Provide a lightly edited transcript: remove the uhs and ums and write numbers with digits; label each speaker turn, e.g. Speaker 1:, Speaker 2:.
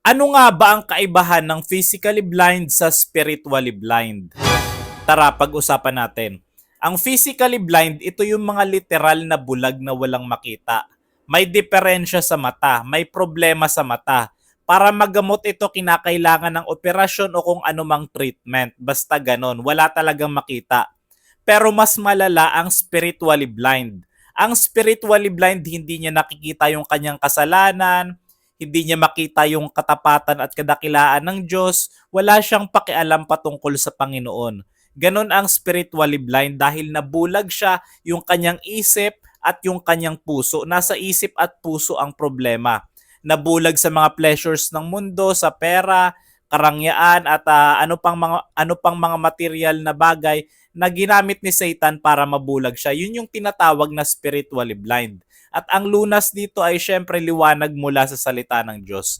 Speaker 1: Ano nga ba ang kaibahan ng physically blind sa spiritually blind? Tara, pag-usapan natin. Ang physically blind, ito yung mga literal na bulag na walang makita. May diferensya sa mata, may problema sa mata. Para magamot ito, kinakailangan ng operasyon o kung anumang treatment. Basta ganon, wala talagang makita. Pero mas malala ang spiritually blind. Ang spiritually blind, hindi niya nakikita yung kanyang kasalanan, hindi niya makita yung katapatan at kadakilaan ng Diyos, wala siyang pakialam patungkol sa Panginoon. Ganon ang spiritually blind dahil nabulag siya yung kanyang isip at yung kanyang puso. Nasa isip at puso ang problema. Nabulag sa mga pleasures ng mundo, sa pera, karangyaan at ano pang mga material na bagay na ginamit ni Satan para mabulag siya. Yun yung tinatawag na spiritually blind. At ang lunas dito ay syempre liwanag mula sa salita ng Diyos.